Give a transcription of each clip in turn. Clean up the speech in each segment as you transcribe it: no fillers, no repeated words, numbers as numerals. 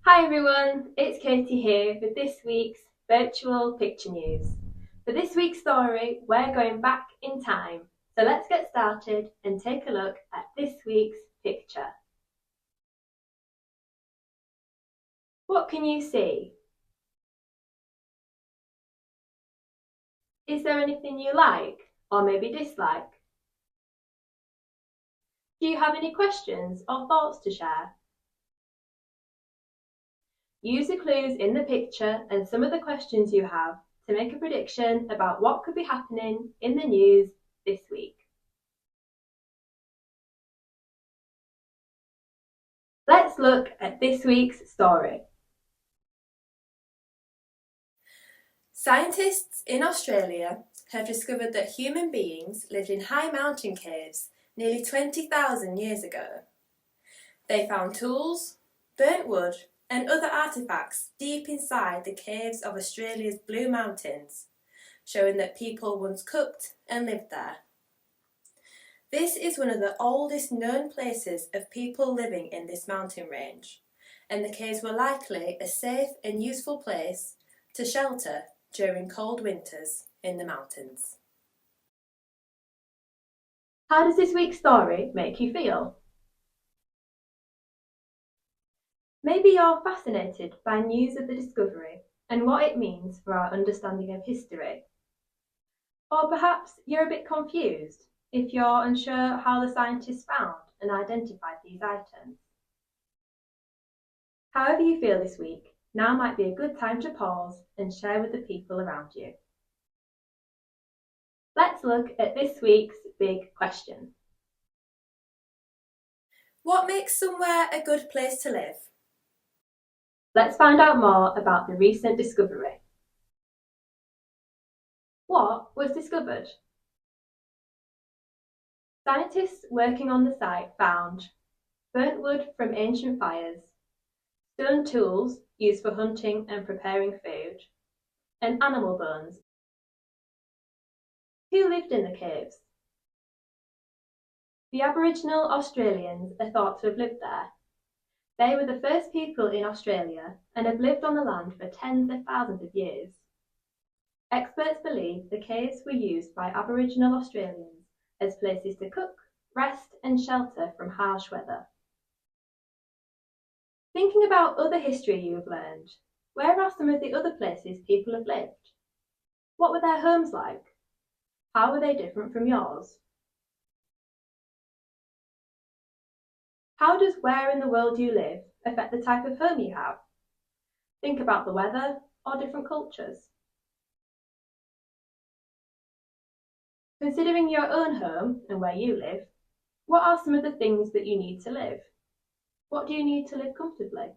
Hi everyone, it's Katie here with this week's Virtual Picture News. For this week's story, we're going back in time. So let's get started and take a look at this week's picture. What can you see? Is there anything you like or maybe dislike? Do you have any questions or thoughts to share? Use the clues in the picture and some of the questions you have to make a prediction about what could be happening in the news this week. Let's look at this week's story. Scientists in Australia have discovered that human beings lived in high mountain caves nearly 20,000 years ago. They found tools, burnt wood, and other artefacts deep inside the caves of Australia's Blue Mountains, showing that people once cooked and lived there. This is one of the oldest known places of people living in this mountain range, and the caves were likely a safe and useful place to shelter during cold winters in the mountains. How does this week's story make you feel? Maybe you're fascinated by news of the discovery and what it means for our understanding of history. Or perhaps you're a bit confused if you're unsure how the scientists found and identified these items. However you feel this week, now might be a good time to pause and share with the people around you. Let's look at this week's big question. What makes somewhere a good place to live? Let's find out more about the recent discovery. What was discovered? Scientists working on the site found burnt wood from ancient fires, stone tools used for hunting and preparing food, and animal bones. Who lived in the caves? The Aboriginal Australians are thought to have lived there. They were the first people in Australia and have lived on the land for tens of thousands of years. Experts believe the caves were used by Aboriginal Australians as places to cook, rest, and shelter from harsh weather. Thinking about other history you've learned, where are some of the other places people have lived? What were their homes like? How were they different from yours? How does where in the world you live affect the type of home you have? Think about the weather or different cultures. Considering your own home and where you live, what are some of the things that you need to live? What do you need to live comfortably?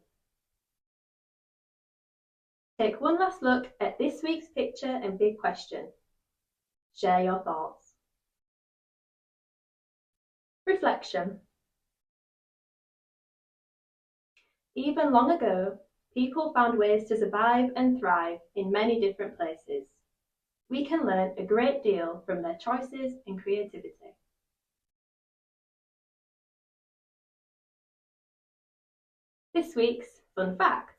Take one last look at this week's picture and big question. Share your thoughts. Reflection. Even long ago, people found ways to survive and thrive in many different places. We can learn a great deal from their choices and creativity. This week's fun fact.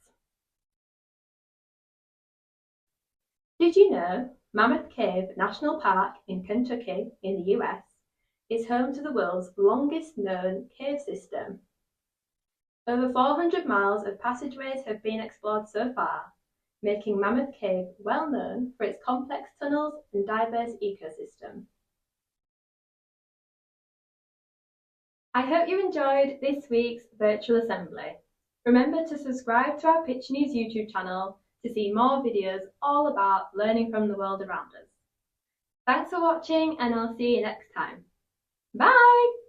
Did you know Mammoth Cave National Park in Kentucky in the US is home to the world's longest known cave system? Over 400 miles of passageways have been explored so far, making Mammoth Cave well known for its complex tunnels and diverse ecosystem. I hope you enjoyed this week's virtual assembly. Remember to subscribe to our Picture News YouTube channel to see more videos all about learning from the world around us. Thanks for watching and I'll see you next time. Bye!